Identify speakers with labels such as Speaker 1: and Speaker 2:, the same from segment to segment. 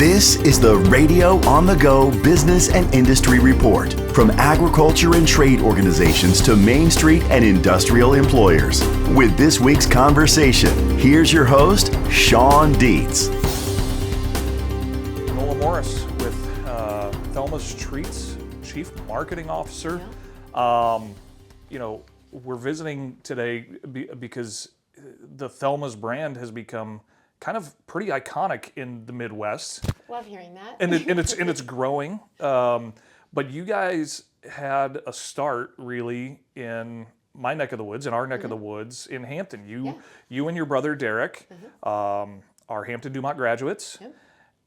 Speaker 1: This is the Radio on the Go Business and Industry Report from agriculture and trade organizations to Main Street and industrial employers. With this week's conversation, here's your host, Shawn Dietz.
Speaker 2: Nola Morris with Thelma's Treats, Chief Marketing Officer. We're visiting today because the Thelma's brand has become kind of pretty iconic in the Midwest.
Speaker 3: Love hearing that.
Speaker 2: And it's growing. But you guys had a start really in my neck of the woods, in our neck of the woods in Hampton. You and your brother Derek are Hampton-Dumont graduates.
Speaker 3: Yep.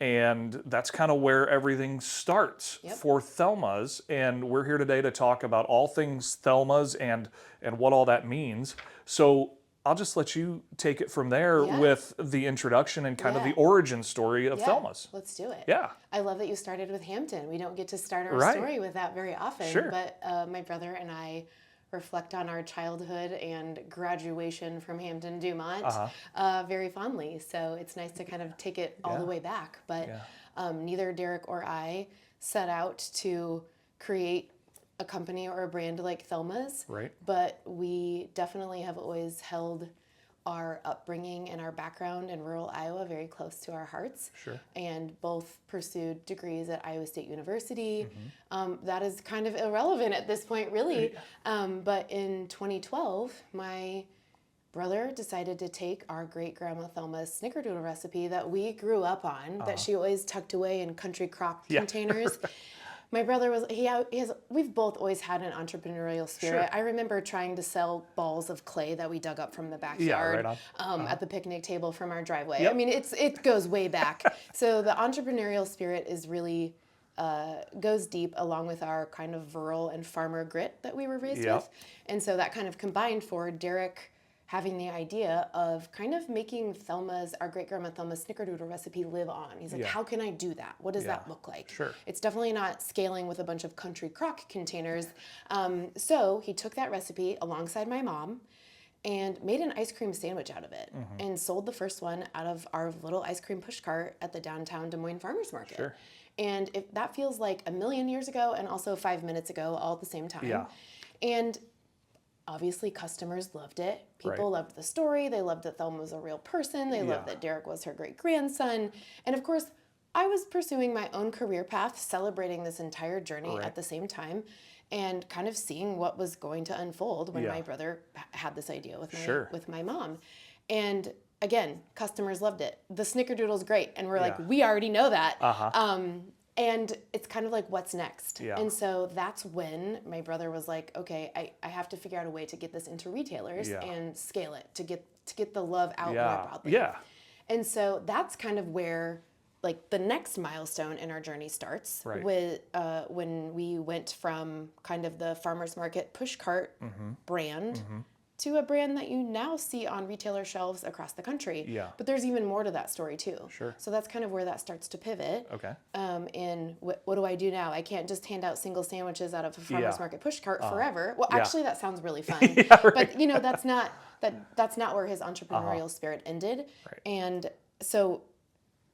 Speaker 2: And that's kind of where everything starts for Thelma's. And we're here today to talk about all things Thelma's and what all that means. So I'll just let you take it from there with the introduction and kind of the origin story of Thelma's.
Speaker 3: Let's do it.
Speaker 2: Yeah.
Speaker 3: I love that you started with Hampton. We don't get to start our story with that very often.
Speaker 2: Sure.
Speaker 3: But my brother and I reflect on our childhood and graduation from Hampton-Dumont very fondly. So it's nice to kind of take it all the way back. But neither Derek or I set out to create a company or a brand like Thelma's, but we definitely have always held our upbringing and our background in rural Iowa very close to our hearts.
Speaker 2: Sure.
Speaker 3: And both pursued degrees at Iowa State University. That is kind of irrelevant at this point, really. But in 2012, my brother decided to take our great-grandma Thelma's snickerdoodle recipe that we grew up on, that she always tucked away in country crock containers. My brother we've both always had an entrepreneurial spirit. I remember trying to sell balls of clay that we dug up from the backyard at the picnic table from our driveway. I mean, it goes way back. So the entrepreneurial spirit is really goes deep, along with our kind of rural and farmer grit that we were raised with. And so that kind of combined for Derek having the idea of kind of making our great-grandma Thelma's snickerdoodle recipe live on. He's like, how can I do that? What does that look like?
Speaker 2: Sure.
Speaker 3: It's definitely not scaling with a bunch of country crock containers. So he took that recipe alongside my mom and made an ice cream sandwich out of it and sold the first one out of our little ice cream push cart at the downtown Des Moines Farmers Market.
Speaker 2: Sure.
Speaker 3: And that feels like a million years ago and also 5 minutes ago, all at the same time.
Speaker 2: Yeah.
Speaker 3: And obviously, customers loved it. People loved the story. They loved that Thelma was a real person. They loved that Derek was her great-grandson. And of course, I was pursuing my own career path, celebrating this entire journey at the same time, and kind of seeing what was going to unfold when my brother had this idea with my mom. And again, customers loved it. The snickerdoodle's great. And we're like, we already know that. And it's kind of like, what's next? And so that's when my brother was like, okay, I have to figure out a way to get this into retailers and scale it to get the love out more broadly. And so that's kind of where like the next milestone in our journey starts with when we went from kind of the farmers market push cart brand to a brand that you now see on retailer shelves across the country. But there's even more to that story too. So that's kind of where that starts to pivot. And what do I do now? I can't just hand out single sandwiches out of a farmer's market push cart forever. Well, actually, that sounds really fun. But that's not where his entrepreneurial spirit ended. And so,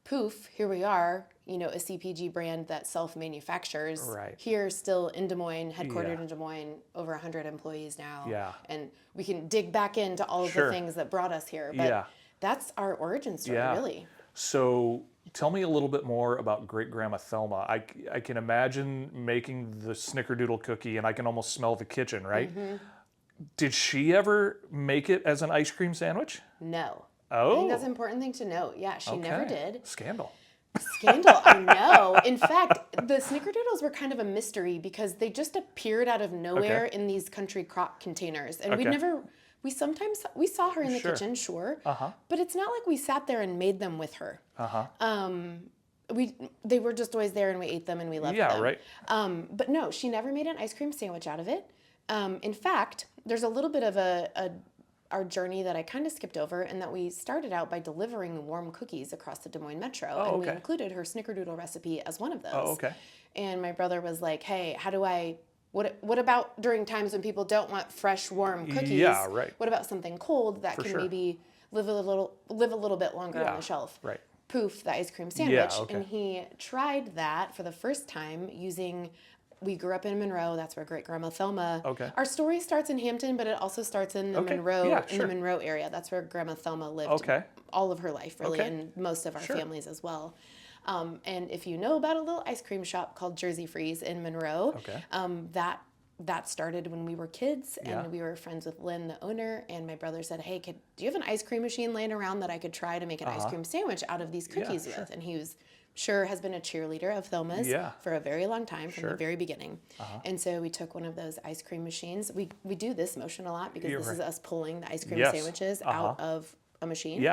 Speaker 3: poof, here we are. A CPG brand that self-manufactures here still in Des Moines, headquartered in Des Moines, over 100 employees now. And we can dig back into all of the things that brought us here. But that's our origin story, really.
Speaker 2: So tell me a little bit more about great-grandma Thelma. I can imagine making the snickerdoodle cookie, and I can almost smell the kitchen, right? Did she ever make it as an ice cream sandwich?
Speaker 3: No.
Speaker 2: Oh.
Speaker 3: I think that's an important thing to note. Yeah, she never did.
Speaker 2: Scandal,
Speaker 3: I know. In fact, the snickerdoodles were kind of a mystery because they just appeared out of nowhere in these country crock containers. And we saw her in the kitchen, but it's not like we sat there and made them with her. They were just always there and we ate them and we loved them. But no, she never made an ice cream sandwich out of it. In fact, there's a little bit of our journey that I kind of skipped over, and that we started out by delivering warm cookies across the Des Moines Metro, and we included her snickerdoodle recipe as one of those. And my brother was like, hey, what about during times when people don't want fresh, warm cookies? What about something cold that can maybe live a little bit longer on the shelf? Poof, the ice cream sandwich.
Speaker 2: okay.
Speaker 3: And he tried that for the first time using, we grew up in Monroe. That's where great grandma Thelma.
Speaker 2: Okay.
Speaker 3: Our story starts in Hampton, but it also starts in the Monroe,
Speaker 2: Yeah,
Speaker 3: in the Monroe area. That's where grandma Thelma lived
Speaker 2: Okay.
Speaker 3: all of her life, really,
Speaker 2: Okay.
Speaker 3: and most of our families as well. And if you know about a little ice cream shop called Jersey Freeze in Monroe,
Speaker 2: Okay.
Speaker 3: that started when we were kids, and we were friends with Lynn, the owner, and my brother said, hey, do you have an ice cream machine laying around that I could try to make an ice cream sandwich out of these cookies with? And he was has been a cheerleader of Thelma's for a very long time, from the very beginning. And so we took one of those ice cream machines. We do this motion a lot because this is us pulling the ice cream sandwiches out of a machine.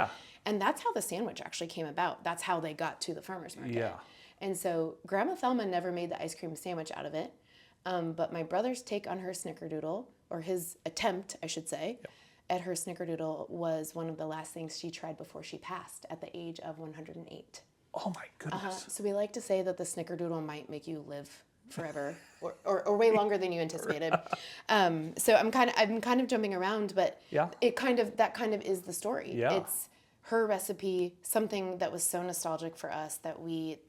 Speaker 3: And that's how the sandwich actually came about. That's how they got to the farmer's market. And so Grandma Thelma never made the ice cream sandwich out of it. But my brother's take on her snickerdoodle, or his attempt, I should say, at her snickerdoodle was one of the last things she tried before she passed at the age of 108.
Speaker 2: Oh my goodness.
Speaker 3: So we like to say that the snickerdoodle might make you live forever, or way longer than you anticipated. So I'm kind of jumping around, but that kind of is the story. It's her recipe, something that was so nostalgic for us that we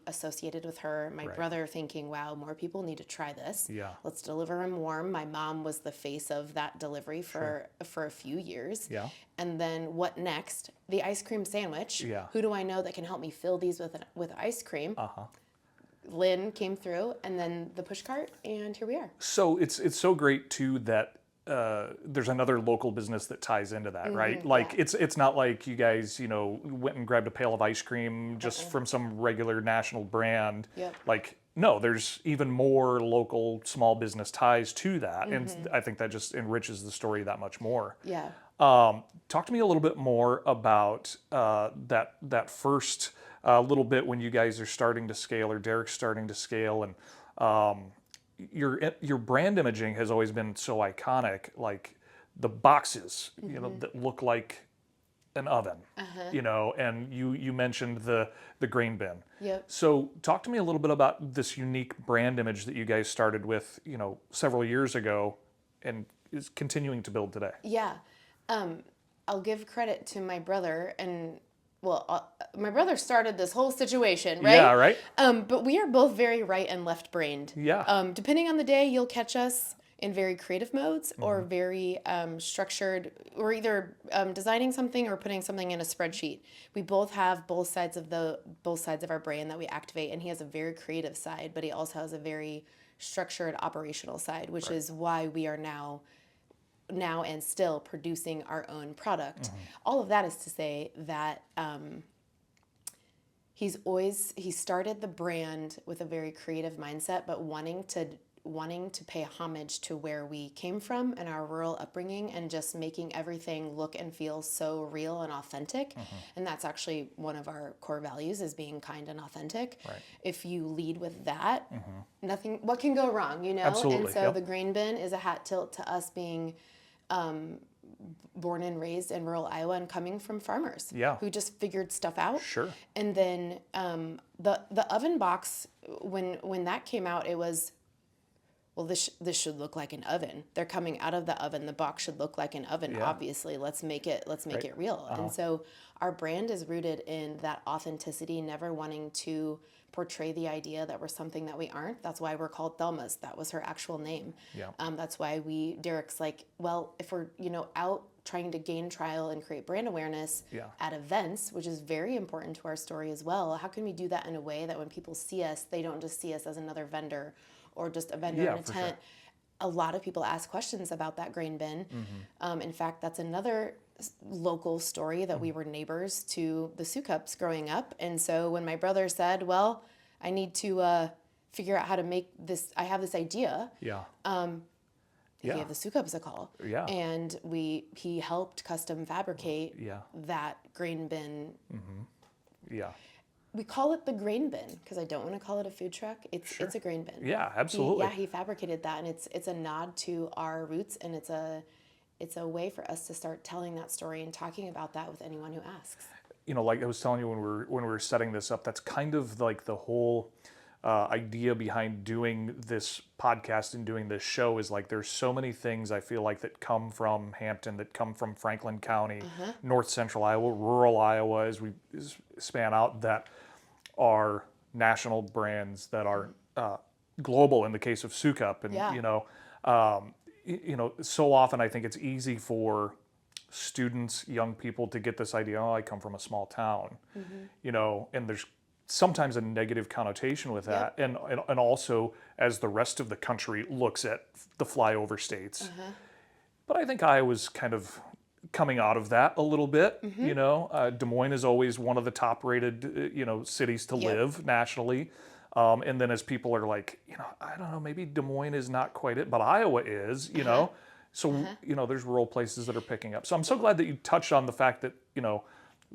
Speaker 3: associated with her. My brother thinking, wow, more people need to try this. Let's deliver them warm. My mom was the face of that delivery for a few years. And then what next? The ice cream sandwich. Who do I know that can help me fill these with ice cream? Lynn came through, and then the push cart, and here we are.
Speaker 2: So it's so great too that there's another local business that ties into that, right? Like it's not like you guys, went and grabbed a pail of ice cream just from some regular national brand. Like, no, there's even more local small business ties to that, and I think that just enriches the story that much more. Talk to me a little bit more about that first little bit when you guys are starting to scale, or Derek's starting to scale, and your brand imaging has always been so iconic, like the boxes, that look like an oven, and you mentioned the grain bin. So talk to me a little bit about this unique brand image that you guys started with, several years ago, and is continuing to build today.
Speaker 3: I'll give credit to my brother, and my brother started this whole situation, right?
Speaker 2: Yeah, right.
Speaker 3: But we are both very right and left brained. Depending on the day, you'll catch us in very creative modes or very structured. We're either designing something or putting something in a spreadsheet. We both have both sides of our brain that we activate, and he has a very creative side, but he also has a very structured operational side, which is why we are now and still producing our own product. All of that is to say that he started the brand with a very creative mindset, but wanting to pay homage to where we came from and our rural upbringing, and just making everything look and feel so real and authentic. And that's actually one of our core values, is being kind and authentic. If you lead with that, what can go wrong,
Speaker 2: Absolutely.
Speaker 3: And so the grain bin is a hat tilt to us being born and raised in rural Iowa and coming from farmers who just figured stuff out. And then the oven box, when that came out, it was, well, this should look like an oven. They're coming out of the oven. The box should look like an oven. Obviously, let's make it real. And so our brand is rooted in that authenticity, never wanting to portray the idea that we're something that we aren't. That's why we're called Thelma's. That was her actual name. That's why Derek's like, well, if we're out trying to gain trial and create brand awareness at events, which is very important to our story as well, how can we do that in a way that when people see us, they don't just see us as another vendor or just a vendor in a tent? A lot of people ask questions about that grain bin. In fact, that's another local story that we were neighbors to the Sukups growing up. And so when my brother said, well, I need to figure out how to make this, I have this idea. He gave the Sukups a call. And he helped custom fabricate that grain bin. We call it the grain bin because I don't want to call it a food truck. It's a grain bin.
Speaker 2: Yeah, absolutely.
Speaker 3: He fabricated that, and it's a nod to our roots, and it's a way for us to start telling that story and talking about that with anyone who asks.
Speaker 2: Like I was telling you when we were setting this up, that's kind of like the whole idea behind doing this podcast and doing this show is like there's so many things I feel like that come from Hampton, that come from Franklin County, north central Iowa, rural Iowa as we span out, that are national brands, that are global in the case of Sukup. And so often I think it's easy for students, young people to get this idea, oh, I come from a small town, and there's sometimes a negative connotation with that. And also as the rest of the country looks at the flyover states. But I think Iowa's kind of coming out of that a little bit. Des Moines is always one of the top rated, cities to live nationally. And then as people are like, I don't know, maybe Des Moines is not quite it, but Iowa is, So, there's rural places that are picking up. So I'm so glad that you touched on the fact that,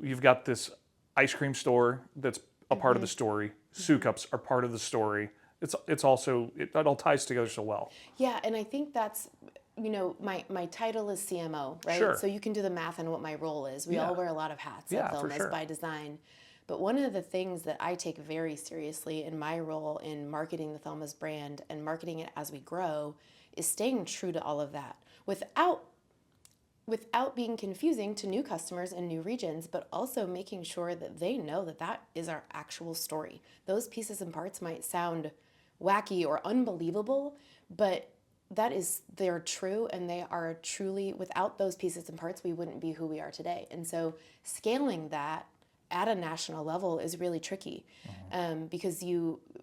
Speaker 2: you've got this ice cream store that's a part of the story. Sukups are part of the story. It's also, it all ties together so well.
Speaker 3: Yeah, and I think that's, my title is CMO, right?
Speaker 2: Sure.
Speaker 3: So you can do the math on what my role is. We all wear a lot of hats at Thelma's by design. But one of the things that I take very seriously in my role in marketing the Thelma's brand and marketing it as we grow is staying true to all of that without being confusing to new customers in new regions, but also making sure that they know that that is our actual story. Those pieces and parts might sound wacky or unbelievable, but they're true, and they are truly, without those pieces and parts, we wouldn't be who we are today. And so scaling that at a national level is really tricky because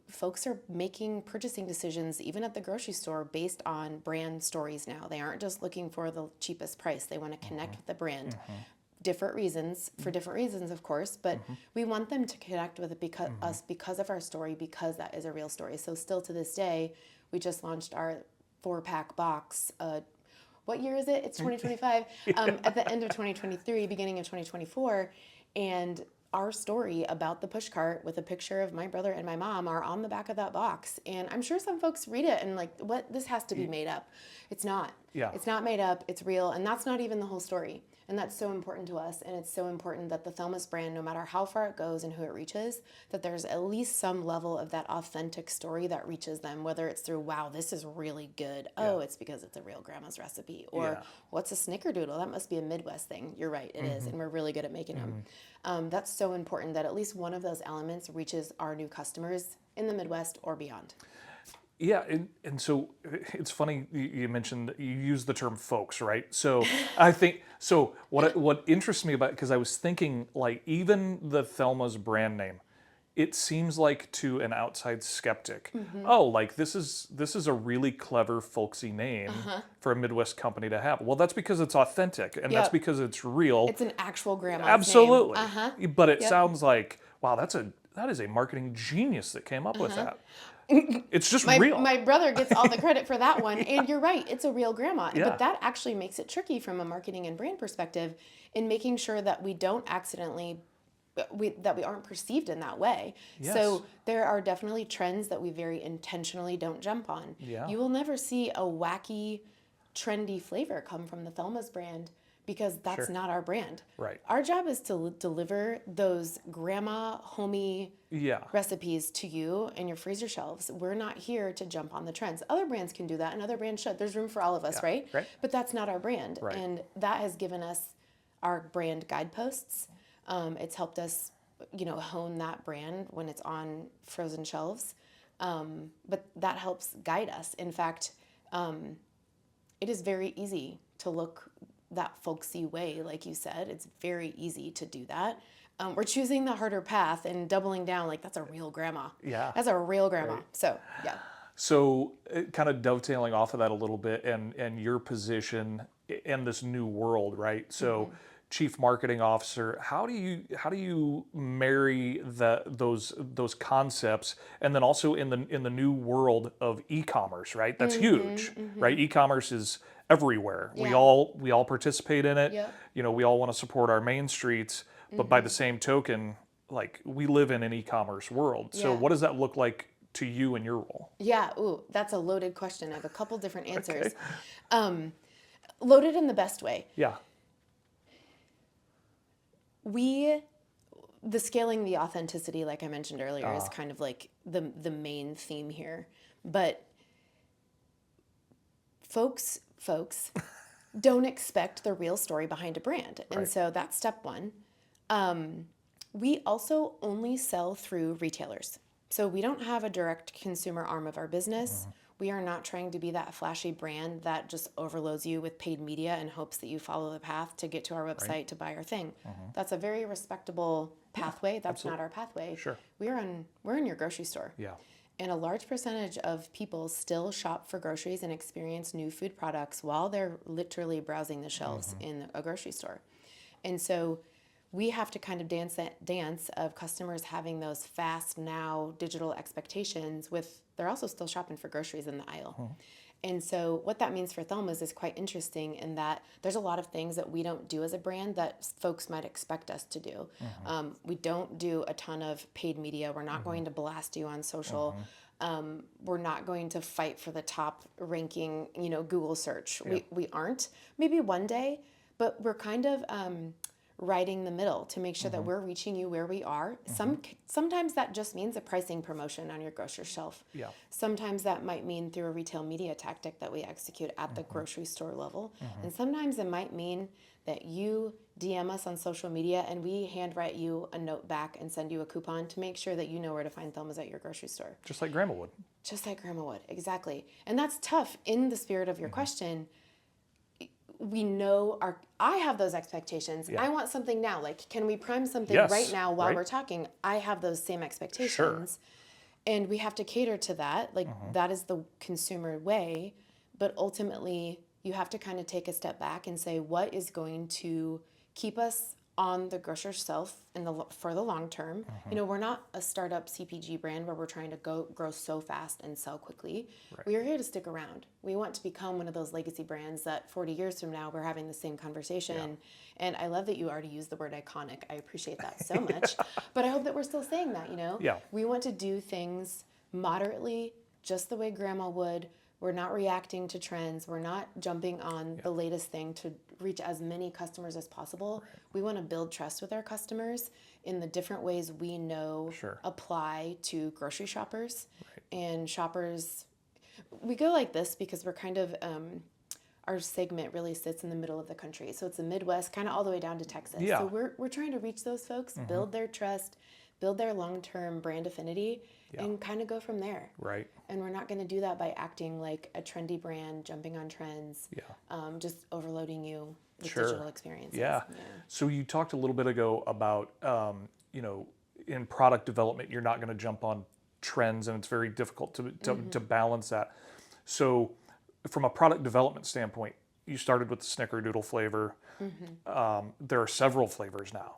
Speaker 3: folks are making purchasing decisions even at the grocery store based on brand stories now. They aren't just looking for the cheapest price. They want to connect with the brand. Different reasons, for different reasons, of course, but we want them to connect with it because of our story, because that is a real story. So still to this day, we just launched our 4-pack box. What year is it? It's 2025. At the end of 2023, beginning of 2024. And our story about the push cart with a picture of my brother and my mom are on the back of that box. And I'm sure some folks read it and like, what? This has to be made up. It's not.
Speaker 2: Yeah.
Speaker 3: It's not made up. It's real. And that's not even the whole story. And that's so important to us. And it's so important that the Thelma's brand, no matter how far it goes and who it reaches, that there's at least some level of that authentic story that reaches them, whether it's through, wow, this is really good. Oh, it's because it's a real grandma's recipe. Or what's a snickerdoodle? That must be a Midwest thing. You're right, it is. And we're really good at making them. That's so important that at least one of those elements reaches our new customers in the Midwest or beyond.
Speaker 2: Yeah, and so it's funny you mentioned, you use the term folks, right? So I think, so what interests me about it, because I was thinking like even the Thelma's brand name, it seems like to an outside skeptic, oh, like this is a really clever folksy name for a Midwest company to have. Well, that's because it's authentic, and that's because it's real.
Speaker 3: It's an actual grandma's
Speaker 2: Absolutely.
Speaker 3: name.
Speaker 2: But it sounds like, wow, that is a marketing genius that came up with that. It's just real.
Speaker 3: My brother gets all the credit for that one. And you're right, it's a real grandma. But that actually makes it tricky from a marketing and brand perspective in making sure that we don't accidentally, that we aren't perceived in that way.
Speaker 2: Yes.
Speaker 3: So there are definitely trends that we very intentionally don't jump on.
Speaker 2: Yeah.
Speaker 3: You will never see a wacky, trendy flavor come from the Thelma's brand, because that's not our brand.
Speaker 2: Right.
Speaker 3: Our job is to deliver those grandma, homey recipes to you and your freezer shelves. We're not here to jump on the trends. Other brands can do that, and other brands should. There's room for all of us, right? But that's not our brand.
Speaker 2: Right.
Speaker 3: And that has given us our brand guideposts. It's helped us, hone that brand when it's on frozen shelves. But that helps guide us. In fact, it is very easy to look that folksy way, like you said. It's very easy to do that. We're choosing the harder path and doubling down, like that's a real grandma.
Speaker 2: Yeah.
Speaker 3: That's a real grandma.
Speaker 2: Right.
Speaker 3: So, yeah.
Speaker 2: So kind of dovetailing off of that a little bit and your position in this new world, right? So Chief Marketing Officer, how do you marry those concepts, and then also in the new world of e-commerce, right? That's huge, right? E-commerce is everywhere.
Speaker 3: Yeah.
Speaker 2: We all participate in it.
Speaker 3: Yep.
Speaker 2: We all want to support our main streets, but by the same token, like we live in an e-commerce world. So what does that look like to you in your role?
Speaker 3: Yeah, ooh, that's a loaded question. I have a couple different answers. Loaded in the best way.
Speaker 2: Yeah.
Speaker 3: the scaling the authenticity, like I mentioned earlier, is kind of like the main theme here. But folks don't expect the real story behind a brand. And so that's step one. We also only sell through retailers. So we don't have a direct consumer arm of our business. We are not trying to be that flashy brand that just overloads you with paid media and hopes that you follow the path to get to our website to buy our thing. That's a very respectable pathway. That's not our pathway.
Speaker 2: Sure.
Speaker 3: We're in your grocery store.
Speaker 2: Yeah.
Speaker 3: And a large percentage of people still shop for groceries and experience new food products while they're literally browsing the shelves in a grocery store. And so we have to kind of dance that dance of customers having those fast now digital expectations with, they're also still shopping for groceries in the aisle. And so what that means for Thelma's is quite interesting in that there's a lot of things that we don't do as a brand that folks might expect us to do. We don't do a ton of paid media. We're not going to blast you on social. We're not going to fight for the top ranking, Google search. We aren't. Maybe one day, but we're kind of riding the middle to make sure that we're reaching you where we are. Sometimes that just means a pricing promotion on your grocery shelf.
Speaker 2: Yeah.
Speaker 3: Sometimes that might mean through a retail media tactic that we execute at the grocery store level. And sometimes it might mean that you DM us on social media and we handwrite you a note back and send you a coupon to make sure that you know where to find Thelma's at your grocery store.
Speaker 2: Just like Grandma would.
Speaker 3: Just like Grandma would, exactly. And that's tough. In the spirit of your question, we know I have those expectations. I want something now. Like, can we prime something right now while we're talking? I have those same expectations. And we have to cater to that. Like, that is the consumer way. But ultimately, you have to kind of take a step back and say, what is going to keep us on the grocery shelf for the long term? We're not a startup CPG brand where we're trying to grow so fast and sell quickly. We are here to stick around. We want to become one of those legacy brands that 40 years from now we're having the same conversation. And I love that you already used the word iconic. I appreciate that so much. But I hope that we're still saying that, We want to do things moderately, just the way Grandma would. We're not reacting to trends. We're not jumping on the latest thing to reach as many customers as possible. We want to build trust with our customers in the different ways we know apply to grocery shoppers. And shoppers, we go like this because we're kind of, our segment really sits in the middle of the country. So it's the Midwest, kind of all the way down to Texas. So we're trying to reach those folks, build their trust, build their long-term brand affinity, and kind of go from there. And we're not going to do that by acting like a trendy brand, jumping on trends, just overloading you with digital experiences.
Speaker 2: So you talked a little bit ago about, in product development, you're not going to jump on trends, and it's very difficult to balance that. So from a product development standpoint, you started with the Snickerdoodle flavor. There are several flavors now.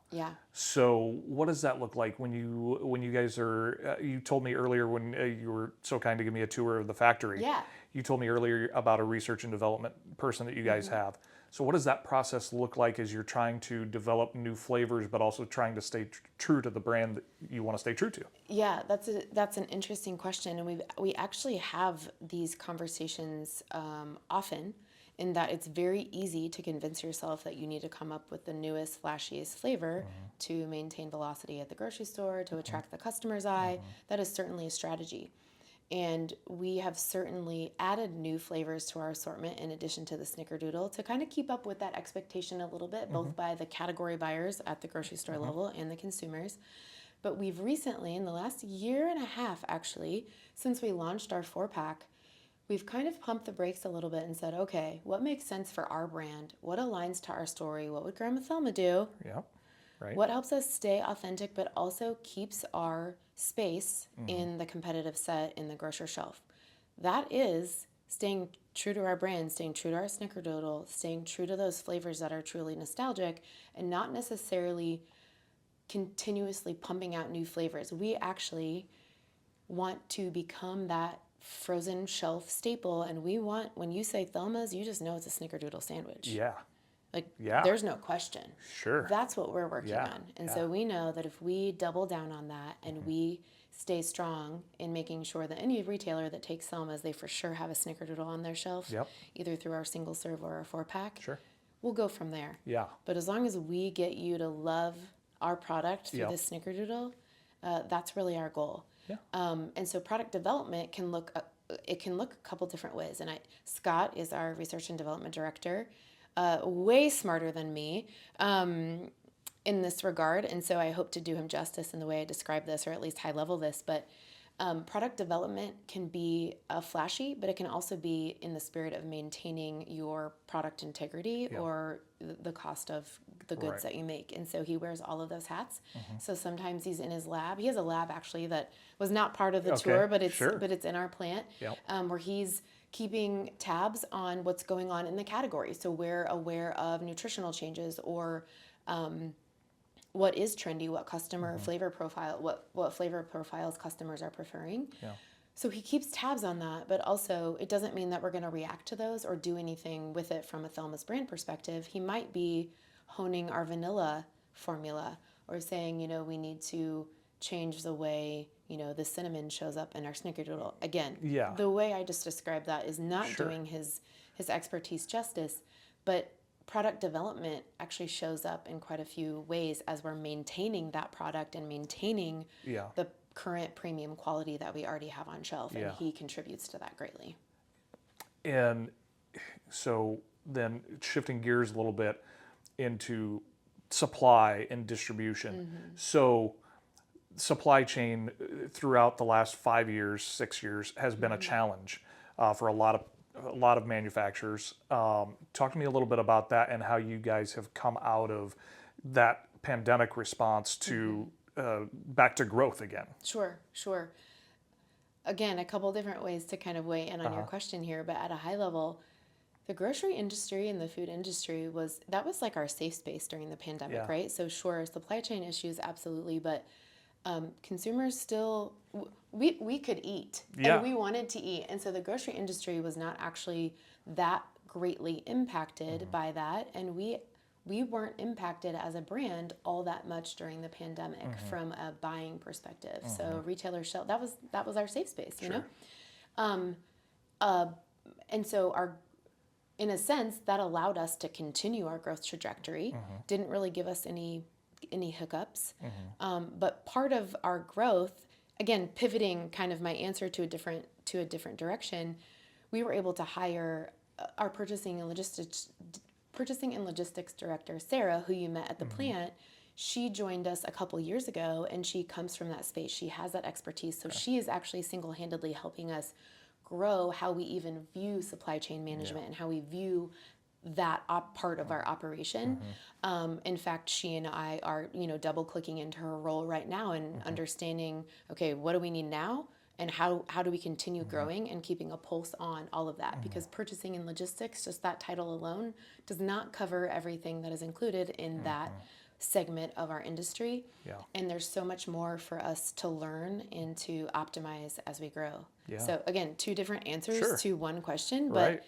Speaker 2: So what does that look like when you guys are? You told me earlier when you were so kind to give me a tour of the factory. You told me earlier about a research and development person that you guys have. So what does that process look like as you're trying to develop new flavors, but also trying to stay true to the brand that you want to stay true to? Yeah,
Speaker 3: that's an interesting question, and we actually have these conversations often. In that it's very easy to convince yourself that you need to come up with the newest, flashiest flavor to maintain velocity at the grocery store, to attract the customer's eye. That is certainly a strategy. And we have certainly added new flavors to our assortment in addition to the Snickerdoodle to kind of keep up with that expectation a little bit, both by the category buyers at the grocery store level and the consumers. But we've recently, in the last year and a half actually, since we launched our 4-pack, we've kind of pumped the brakes a little bit and said, okay, what makes sense for our brand? What aligns to our story? What would Grandma Thelma do? What helps us stay authentic but also keeps our space in the competitive set in the grocery shelf? That is staying true to our brand, staying true to our Snickerdoodle, staying true to those flavors that are truly nostalgic, and not necessarily continuously pumping out new flavors. We actually want to become that frozen shelf staple, and we want, when you say Thelma's, you just know it's a Snickerdoodle sandwich. There's no question. That's what we're working on. And so we know that if we double down on that and we stay strong in making sure that any retailer that takes Thelma's, they for sure have a Snickerdoodle on their shelf, either through our single serve or our 4-pack. We'll go from there. But as long as we get you to love our product through the snickerdoodle, that's really our goal.
Speaker 2: Yeah.
Speaker 3: And so product development can look a couple different ways. And Scott is our research and development director, way smarter than me in this regard. And so I hope to do him justice in the way I describe this, or at least high level this. But product development can be flashy, but it can also be in the spirit of maintaining your product integrity or the cost of the goods that you make. And so he wears all of those hats. So sometimes he's in his lab. He has a lab actually that was not part of the tour, but it's in our plant, where he's keeping tabs on what's going on in the category. So we're aware of nutritional changes or what is trendy, what customer flavor profile, what flavor profiles customers are preferring. Yeah. So he keeps tabs on that, but also it doesn't mean that we're going to react to those or do anything with it from a Thelma's brand perspective. He might be honing our vanilla formula or saying, we need to change the way, the cinnamon shows up in our snickerdoodle. Again, the way I just described that is not doing his expertise justice, but product development actually shows up in quite a few ways as we're maintaining that product and maintaining the current premium quality that we already have on shelf, and he contributes to that greatly.
Speaker 2: And so then shifting gears a little bit into supply and distribution. So supply chain throughout the last 5 years, 6 years has been a challenge for a lot of manufacturers. Talk to me a little bit about that and how you guys have come out of that pandemic response to back to growth again.
Speaker 3: Sure. Again, a couple different ways to kind of weigh in on your question here, but at a high level, the grocery industry and the food industry was like our safe space during the pandemic, right? So sure, supply chain issues, absolutely, but consumers still, we could eat and we wanted to eat. And so the grocery industry was not actually that greatly impacted by that. And we weren't impacted as a brand all that much during the pandemic from a buying perspective. So retailer shelf, that was our safe space, you know? And so in a sense, that allowed us to continue our growth trajectory. Didn't really give us any hiccups. But part of our growth, again, pivoting kind of my answer to a different direction, we were able to hire our purchasing and logistics director, Sarah, who you met at the plant. She joined us a couple years ago, and she comes from that space. She has that expertise. So she is actually single-handedly helping us grow how we even view supply chain management and how we view that part of our operation. In fact, she and I are, double clicking into her role right now and understanding, okay, what do we need now? And how do we continue growing and keeping a pulse on all of that? Because purchasing and logistics, just that title alone, does not cover everything that is included in that segment of our industry. And there's so much more for us to learn and to optimize as we grow. So again, two different answers to one question, but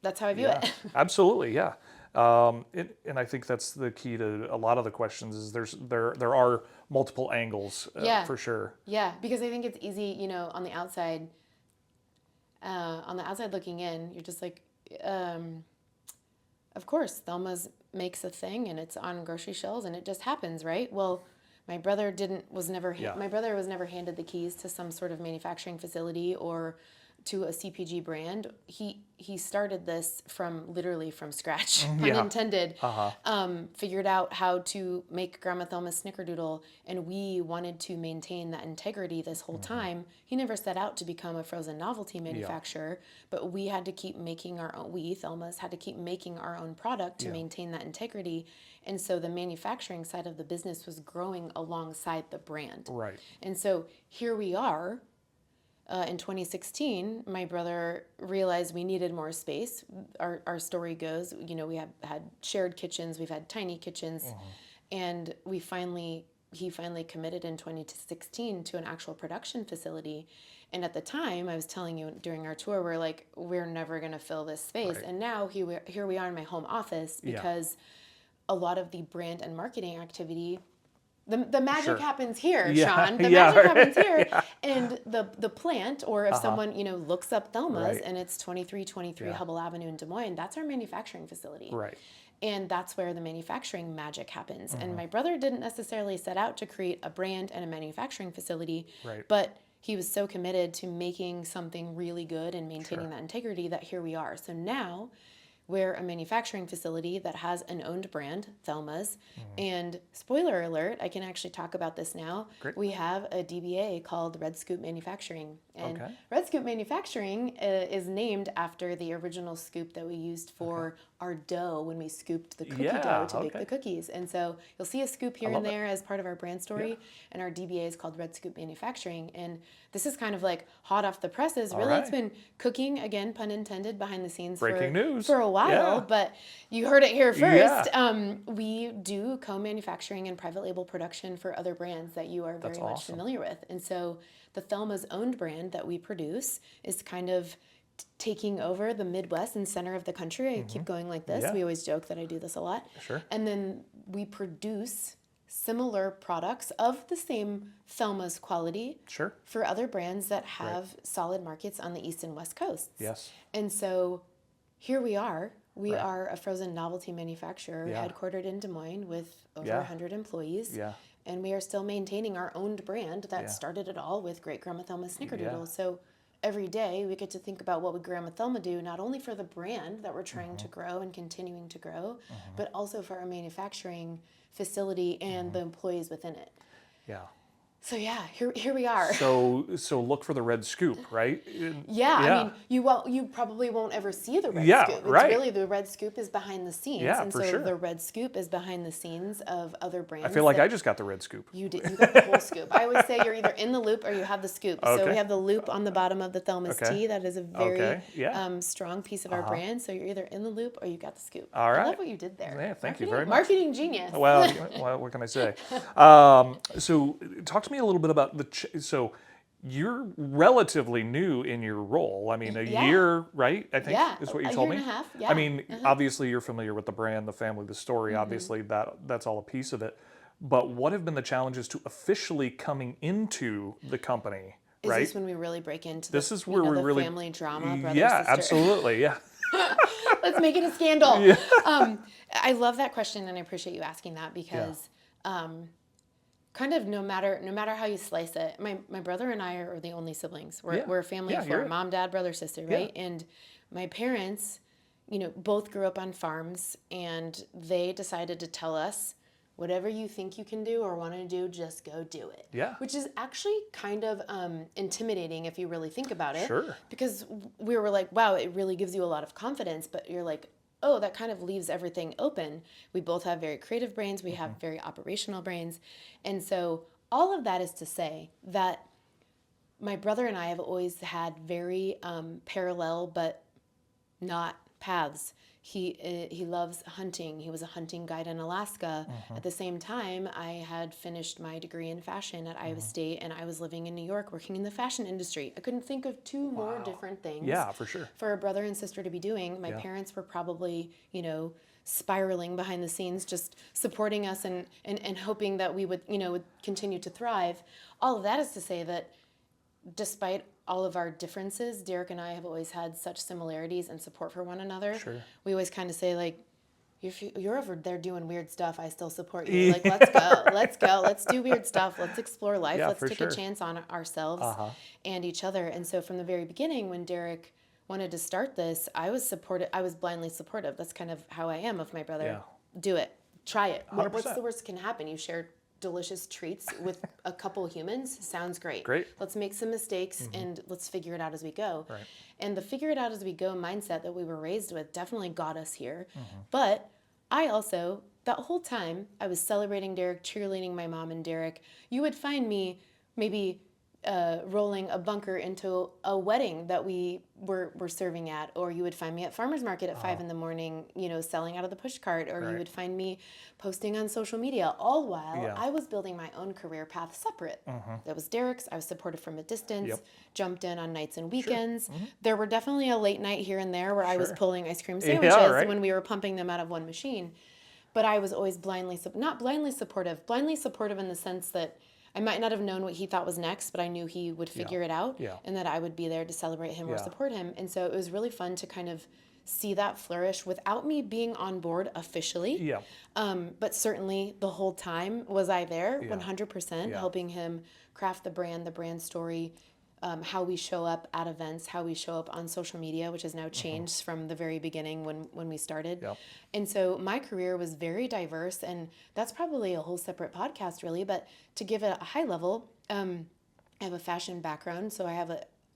Speaker 3: that's how I view it.
Speaker 2: Absolutely, and I think that's the key to a lot of the questions is there are multiple angles for sure. Yeah,
Speaker 3: because I think it's easy, on the outside looking in, you're just like, of course, Thelma's makes a thing and it's on grocery shelves and it just happens, right? Well, my brother was never handed the keys to some sort of manufacturing facility or to a CPG brand. He started this literally from scratch, pun intended. Figured out how to make Grandma Thelma's snickerdoodle, and we wanted to maintain that integrity this whole time. He never set out to become a frozen novelty manufacturer, but we had to keep making our own. Thelma's had to keep making our own product to maintain that integrity, and so the manufacturing side of the business was growing alongside the brand. Right. And so here we are. In 2016, my brother realized we needed more space. Our story goes, we have had shared kitchens, we've had tiny kitchens, and he finally committed in 2016 to an actual production facility. And at the time, I was telling you during our tour, we're never going to fill this space. Right. And now here we are in my home office because a lot of the brand and marketing activity. The magic happens here, Shawn. The magic happens here. And the plant, or if someone, looks up Thelma's and it's 2323 Hubbell Avenue in Des Moines, that's our manufacturing facility. Right. And that's where the manufacturing magic happens. And my brother didn't necessarily set out to create a brand and a manufacturing facility, but he was so committed to making something really good and maintaining that integrity that here we are. So now we're a manufacturing facility that has an owned brand, Thelma's. And spoiler alert, I can actually talk about this now. We have a DBA called Red Scoop Manufacturing. And Red Scoop Manufacturing is named after the original scoop that we used for our dough when we scooped the cookie dough to bake the cookies. And so you'll see a scoop here and there as part of our brand story. And our DBA is called Red Scoop Manufacturing. And this is kind of like hot off the presses. Really, it's been cooking, again, pun intended, behind the scenes for a while, but you heard it here first. We do co-manufacturing and private label production for other brands that you are very much familiar with. And so the Thelma's owned brand that we produce is kind of taking over the Midwest and center of the country. I keep going like this. We always joke that I do this a lot. And then we produce similar products of the same Thelma's quality for other brands that have solid markets on the East and West Coasts. And so here we are. We are a frozen novelty manufacturer headquartered in Des Moines with over 100 employees. And we are still maintaining our owned brand that started it all with Great Grandma Thelma's Snickerdoodle. So every day we get to think about what would Grandma Thelma do, not only for the brand that we're trying to grow and continuing to grow, but also for our manufacturing facility and the employees within it. So here we are.
Speaker 2: So look for the Red Scoop, right?
Speaker 3: I mean, you probably won't ever see the Red Scoop. It's really the Red Scoop is behind the scenes. And so the Red Scoop is behind the scenes of other brands.
Speaker 2: I feel like I just got the Red Scoop.
Speaker 3: You did. You got the whole scoop. I always say you're either in the loop or you have the scoop. So we have the loop on the bottom of the Thelma's tea. That is a very strong piece of our brand. So you're either in the loop or you got the scoop.
Speaker 2: All right.
Speaker 3: I love what you did there.
Speaker 2: Yeah, thank you very much.
Speaker 3: Marketing genius.
Speaker 2: Well, what can I say? So talk to me a little bit about so you're relatively new in your role. I mean, a year, right? I think is what you told me.
Speaker 3: A year and a half.
Speaker 2: I mean, obviously you're familiar with the brand, the family, the story. Obviously that's all a piece of it. But what have been the challenges to officially coming into the company?
Speaker 3: Is this when we really break into
Speaker 2: this is where we really
Speaker 3: family drama, brother,
Speaker 2: sister?
Speaker 3: Absolutely. Let's make it a scandal. I love that question, and I appreciate you asking that because kind of no matter how you slice it, my brother and I are the only siblings. We're a family of four: mom, dad, brother, sister, right? And my parents, both grew up on farms, and they decided to tell us, whatever you think you can do or want to do, just go do it. Which is actually kind of intimidating if you really think about it. Because we were like, wow, it really gives you a lot of confidence, but you're like, oh, that kind of leaves everything open. We both have very creative brains. We have very operational brains. And so all of that is to say that my brother and I have always had very parallel but not paths. He loves hunting. He was a hunting guide in Alaska. At the same time, I had finished my degree in fashion at Iowa State, and I was living in New York working in the fashion industry. I couldn't think of two more different things for a brother and sister to be doing. My parents were probably, spiraling behind the scenes, just supporting us and hoping that we would continue to thrive. All of that is to say that despite all of our differences, Derek and I have always had such similarities and support for one another. We always kind of say, like, if you're over there doing weird stuff, I still support you. Like, let's go, let's do weird stuff, let's explore life, let's take a chance on ourselves and each other. And so from the very beginning, when Derek wanted to start this, I was blindly supportive. That's kind of how I am of my brother. Do it, try it. What's the worst that can happen? You shared delicious treats with a couple humans. Sounds great. Let's make some mistakes and let's figure it out as we go. And the figure it out as we go mindset that we were raised with definitely got us here. But I also, that whole time, I was celebrating Derek, cheerleading my mom and Derek. You would find me maybe rolling a bunker into a wedding that we were serving at, or you would find me at farmer's market at 5 a.m, selling out of the push cart, or you would find me posting on social media, all while I was building my own career path separate. That was Derek's. I was supportive from a distance, jumped in on nights and weekends. There were definitely a late night here and there where I was pulling ice cream sandwiches when we were pumping them out of one machine. But I was always blindly supportive in the sense that I might not have known what he thought was next, but I knew he would figure it out and that I would be there to celebrate him or support him. And so it was really fun to kind of see that flourish without me being on board officially.
Speaker 2: Yeah.
Speaker 3: But certainly the whole time was I there,
Speaker 2: Yeah.
Speaker 3: 100%,
Speaker 2: Yeah.
Speaker 3: helping him craft the brand story, how we show up at events, how we show up on social media, which has now changed from the very beginning when we started.
Speaker 2: Yep.
Speaker 3: And so my career was very diverse, and that's probably a whole separate podcast, really. But to give it a high level, I have a fashion background, so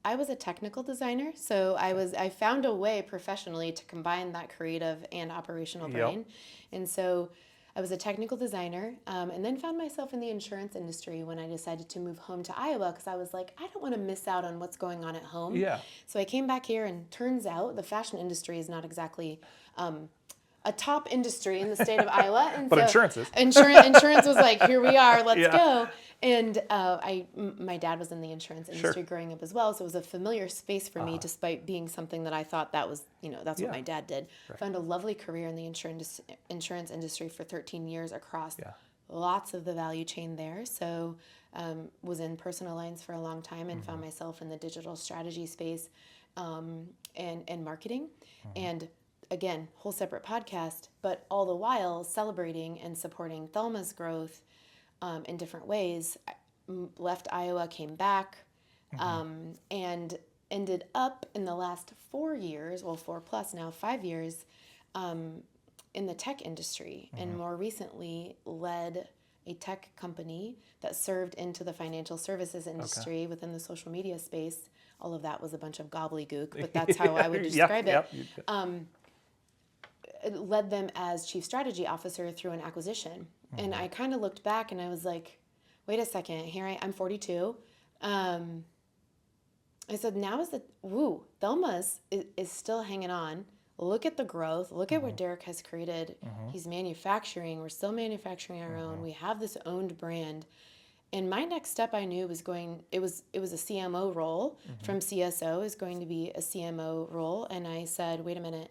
Speaker 3: I was a technical designer, so I found a way professionally to combine that creative and operational brain. And so I was a technical designer, and then found myself in the insurance industry when I decided to move home to Iowa, because I was like, I don't want to miss out on what's going on at home.
Speaker 2: Yeah.
Speaker 3: So I came back here, and turns out the fashion industry is not exactly a top industry in the state of Iowa. And
Speaker 2: But
Speaker 3: so
Speaker 2: insurance is.
Speaker 3: Insurance was like, here we are, let's
Speaker 2: Yeah.
Speaker 3: go. And my dad was in the insurance industry growing up as well, so it was a familiar space for me, despite being something that I thought that was, that's what my dad did.
Speaker 2: Right.
Speaker 3: Found a lovely career in the insurance industry for 13 years across
Speaker 2: Yeah.
Speaker 3: lots of the value chain there. So was in personal lines for a long time, and found myself in the digital strategy space and marketing. And again, whole separate podcast, but all the while celebrating and supporting Thelma's growth in different ways. I left Iowa, came back, and ended up in the last 4 years, 4 plus now, 5 years, in the tech industry, and more recently led a tech company that served into the financial services industry within the social media space. All of that was a bunch of gobbledygook, but that's how I would describe it. Led them as chief strategy officer through an acquisition. And I kind of looked back and I was like, wait a second, I'm 42. I said, now is Thelma's is still hanging on. Look at the growth. Look at what Derek has created. He's manufacturing. We're still manufacturing our own. We have this owned brand. And my next step, I knew it was a CMO role. From CSO is going to be a CMO role. And I said, wait a minute.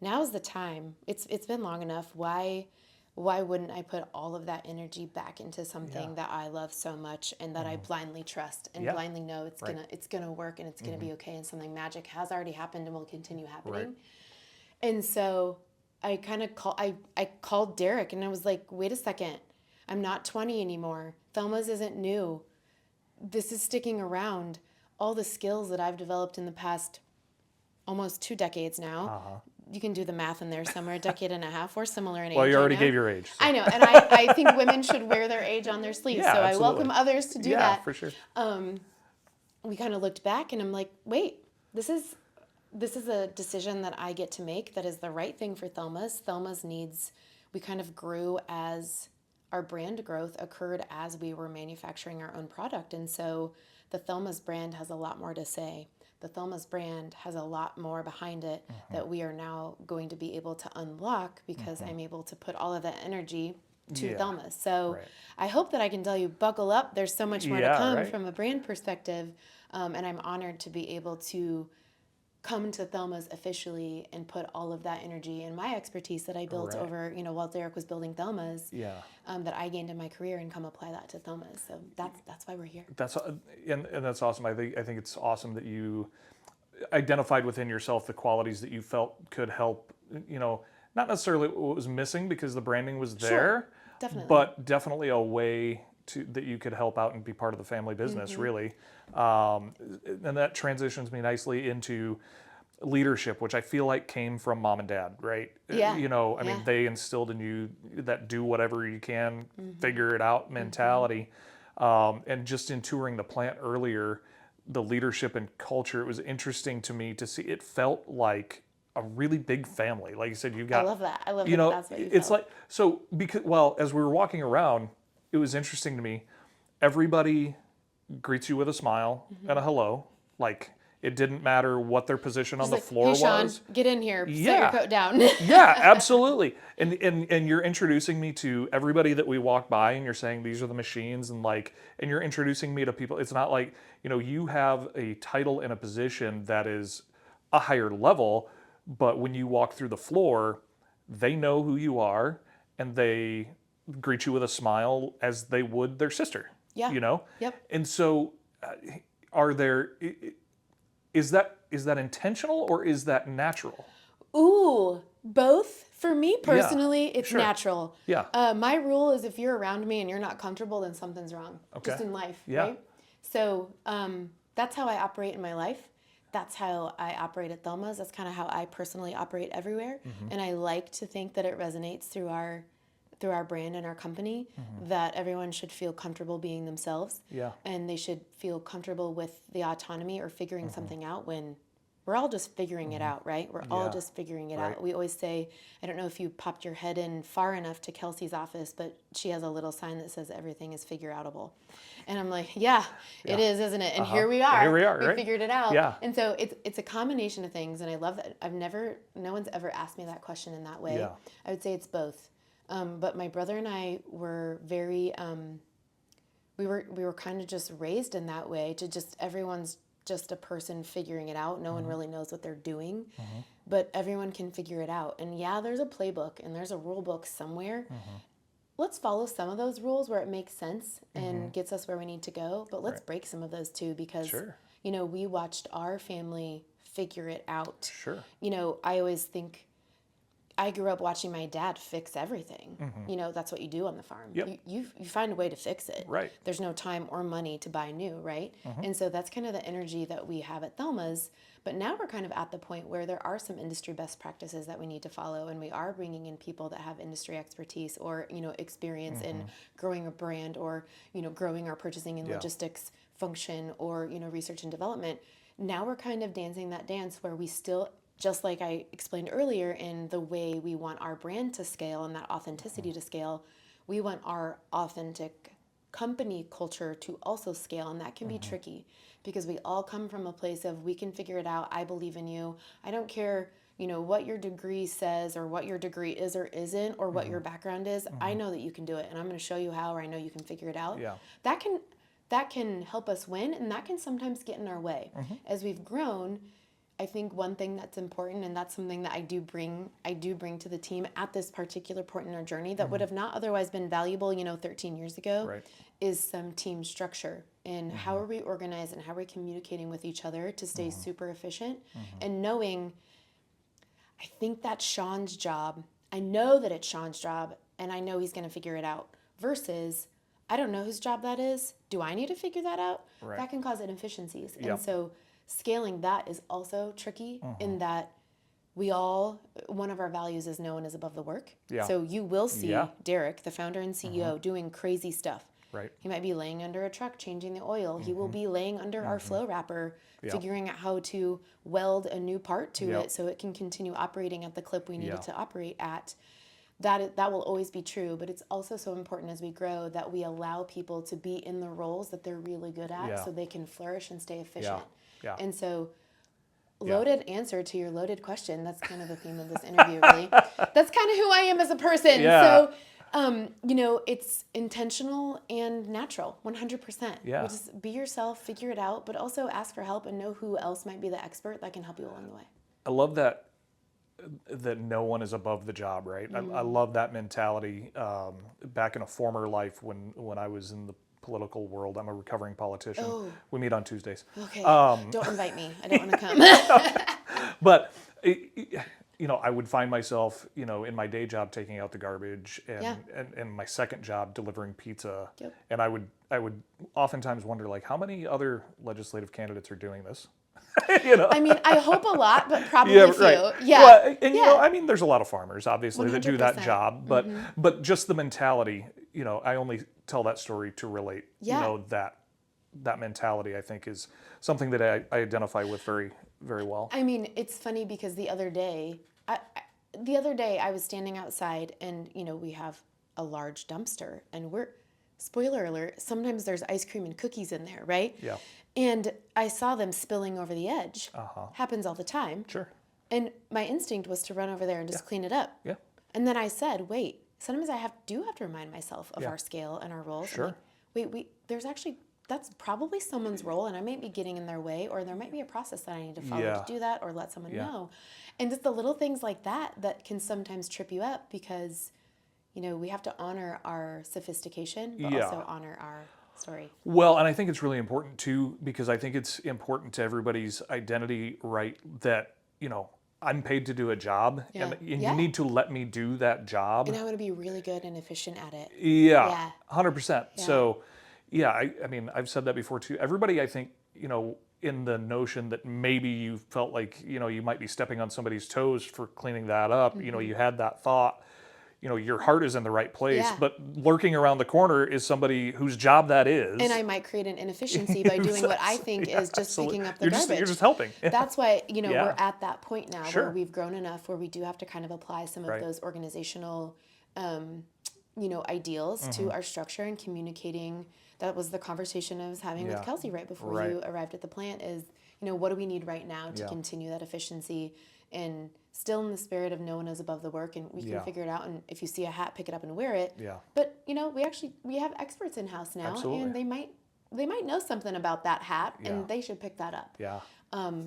Speaker 3: Now's the time. It's been long enough. Why wouldn't I put all of that energy back into something that I love so much and that I blindly trust and blindly know it's gonna work and it's gonna be okay, and something magic has already happened and will continue happening.
Speaker 2: Right.
Speaker 3: And so I called Derek and I was like, wait a second, I'm not 20 anymore. Thelma's isn't new. This is sticking around. All the skills that I've developed in the past almost 2 decades now. You can do the math in there somewhere, a decade and a half. We're similar in age.
Speaker 2: Well, you already
Speaker 3: right
Speaker 2: gave
Speaker 3: now.
Speaker 2: your age. So.
Speaker 3: I know, and I think women should wear their age on their sleeves.
Speaker 2: Yeah,
Speaker 3: so
Speaker 2: absolutely.
Speaker 3: I welcome others to do that.
Speaker 2: Yeah, for sure.
Speaker 3: We kind of looked back, and I'm like, wait, this is a decision that I get to make that is the right thing for Thelma's. Thelma's needs, we kind of grew as our brand growth occurred as we were manufacturing our own product. And so the Thelma's brand has a lot more to say. The Thelma's brand has a lot more behind it that we are now going to be able to unlock because I'm able to put all of that energy to Thelma's. So I hope that I can tell you, buckle up. There's so much more to come from a brand perspective. And I'm honored to be able to come to Thelma's officially and put all of that energy and my expertise that I built over, while Derek was building Thelma's, that I gained in my career, and come apply that to Thelma's. So that's why we're here.
Speaker 2: And that's awesome. I think it's awesome that you identified within yourself the qualities that you felt could help, not necessarily what was missing because the branding was there,
Speaker 3: definitely.
Speaker 2: but definitely a way that you could help out and be part of the family business, really. And that transitions me nicely into leadership, which I feel like came from mom and dad, right?
Speaker 3: Yeah.
Speaker 2: I mean, they instilled in you that do whatever you can, figure it out mentality. And just in touring the plant earlier, the leadership and culture, it was interesting to me to see. It felt like a really big family. Like you said, you've got.
Speaker 3: I love that. I love that. That's what you
Speaker 2: it's
Speaker 3: felt.
Speaker 2: like so because as we were walking around, it was interesting to me. Everybody greets you with a smile and a hello. Like it didn't matter what their position on the floor
Speaker 3: hey, Shawn,
Speaker 2: was.
Speaker 3: get in here. Set your coat down.
Speaker 2: Yeah, absolutely. And you're introducing me to everybody that we walk by, and you're saying these are the machines, and you're introducing me to people. It's not like you have a title and a position that is a higher level, but when you walk through the floor, they know who you are, and they greet you with a smile as they would their sister.
Speaker 3: Yeah. Yep.
Speaker 2: And so, is that intentional or is that natural?
Speaker 3: Ooh, both. For me personally, it's
Speaker 2: sure.
Speaker 3: natural.
Speaker 2: Yeah.
Speaker 3: My rule is if you're around me and you're not comfortable, then something's wrong.
Speaker 2: Okay.
Speaker 3: Just in life,
Speaker 2: Yeah.
Speaker 3: right? So that's how I operate in my life. That's how I operate at Thelma's. That's kind of how I personally operate everywhere. And I like to think that it resonates through our brand and our company, that everyone should feel comfortable being themselves.
Speaker 2: Yeah.
Speaker 3: And they should feel comfortable with the autonomy or figuring something out when we're all just figuring it out, right? We're all just figuring it out. We always say, I don't know if you popped your head in far enough to Kelsey's office, but she has a little sign that says everything is figure-outable. And I'm like, yeah, it is, isn't it? And here we are.
Speaker 2: Here we are, right?
Speaker 3: We figured it out.
Speaker 2: Yeah.
Speaker 3: And so it's a combination of things, and I love that. No one's ever asked me that question in that way.
Speaker 2: Yeah.
Speaker 3: I would say it's both. But my brother and I were very, we were kind of just raised in that way, to just everyone's just a person figuring it out. No one really knows what they're doing, but everyone can figure it out. And yeah, there's a playbook and there's a rule book somewhere. Let's follow some of those rules where it makes sense and gets us where we need to go, but let's break some of those too, because, you know, we watched our family figure it out.
Speaker 2: Sure.
Speaker 3: You know, I always think, I grew up watching my dad fix everything. You know, that's what you do on the farm.
Speaker 2: Yep.
Speaker 3: You find a way to fix it.
Speaker 2: Right.
Speaker 3: There's no time or money to buy new, right? And so that's kind of the energy that we have at Thelma's. But now we're kind of at the point where there are some industry best practices that we need to follow, and we are bringing in people that have industry expertise or, you know, experience in growing a brand, or, you know, growing our purchasing and logistics function, or, you know, research and development. Now we're kind of dancing that dance where we still, just like I explained earlier, in the way we want our brand to scale and that authenticity to scale, we want our authentic company culture to also scale. And that can be tricky, because we all come from a place of, we can figure it out. I believe in you. I don't care, you know, what your degree says, or what your degree is or isn't, or what your background is. I know that you can do it, and I'm going to show you how, or I know you can figure it out.
Speaker 2: Yeah.
Speaker 3: That can help us win, and that can sometimes get in our way. As we've grown, I think one thing that's important, and that's something that I do bring to the team at this particular point in our journey that would have not otherwise been valuable, you know, 13 years ago, is some team structure. And how are we organized, and how are we communicating with each other to stay super efficient, and knowing, I think that's Shawn's job. I know that it's Shawn's job, and I know he's going to figure it out, versus, I don't know whose job that is. Do I need to figure that out?
Speaker 2: Right.
Speaker 3: That can cause inefficiencies.
Speaker 2: Yep.
Speaker 3: And so scaling that is also tricky, in that one of our values is no one is above the work.
Speaker 2: Yeah.
Speaker 3: So you will see Derek, the founder and CEO, doing crazy stuff.
Speaker 2: Right.
Speaker 3: He might be laying under a truck, changing the oil. He will be laying under our flow wrapper, figuring out how to weld a new part to it so it can continue operating at the clip we need it to operate at. That will always be true, but it's also so important as we grow that we allow people to be in the roles that they're really good at, so they can flourish and stay efficient.
Speaker 2: Yeah.
Speaker 3: And so, loaded answer to your loaded question. That's kind of the theme of this interview, really. That's kind of who I am as a person.
Speaker 2: Yeah.
Speaker 3: So, you know, it's intentional and natural, 100%.
Speaker 2: Yeah.
Speaker 3: Just be yourself, figure it out, but also ask for help and know who else might be the expert that can help you along the way.
Speaker 2: I love that no one is above the job, right? I love that mentality. Back in a former life, when I was in the political world, I'm a recovering politician.
Speaker 3: Oh.
Speaker 2: We meet on Tuesdays.
Speaker 3: Okay, don't invite me. I don't want to come.
Speaker 2: But you know, I would find myself, you know, in my day job taking out the garbage, and my second job delivering pizza.
Speaker 3: Yep.
Speaker 2: And I would oftentimes wonder, like, how many other legislative candidates are doing this? You know?
Speaker 3: I mean, I hope a lot, but probably
Speaker 2: Yeah,
Speaker 3: few.
Speaker 2: right.
Speaker 3: Yeah.
Speaker 2: Well, and you know, I mean, there's a lot of farmers, obviously, that do that
Speaker 3: 100%.
Speaker 2: job, but just the mentality, you know, I only tell that story to relate.
Speaker 3: Yeah.
Speaker 2: You know, that mentality, I think, is something that I identify with very, very well.
Speaker 3: I mean, it's funny because the other day I was standing outside, and, you know, we have a large dumpster, and spoiler alert, sometimes there's ice cream and cookies in there, right?
Speaker 2: Yeah.
Speaker 3: And I saw them spilling over the edge. Happens all the time.
Speaker 2: Sure.
Speaker 3: And my instinct was to run over there and just clean it up.
Speaker 2: Yeah.
Speaker 3: And then I said, wait, sometimes I do have to remind myself of our scale and our roles.
Speaker 2: Sure.
Speaker 3: Like, wait, that's probably someone's role, and I might be getting in their way, or there might be a process that I need to follow to do that, or let someone know. And just the little things like that can sometimes trip you up, because, you know, we have to honor our sophistication, but also honor our story.
Speaker 2: Well, and I think it's really important too, because I think it's important to everybody's identity, right? That, you know, I'm paid to do a job, and you need to let me do that job.
Speaker 3: And I want to be really good and efficient at it.
Speaker 2: Yeah, 100%.
Speaker 3: Yeah.
Speaker 2: So, yeah, I mean, I've said that before too. Everybody, I think, in the notion that maybe you felt like, you might be stepping on somebody's toes for cleaning that up, you had that thought, your heart is in the right place, but lurking around the corner is somebody whose job that is.
Speaker 3: And I might create an inefficiency by doing what I think is just picking up the garbage.
Speaker 2: You're just helping.
Speaker 3: That's why, we're at that point now
Speaker 2: Sure.
Speaker 3: where we've grown enough where we do have to kind of apply some of those organizational, ideals to our structure and communicating. That was the conversation I was having with Kelsey right before you arrived at the plant is, what do we need right now to continue that efficiency and still in the spirit of no one is above the work and we can figure it out. And if you see a hat, pick it up and wear it. Yeah. But, we have experts in house now. Absolutely. And they might know something about that hat and they should pick that up. Yeah.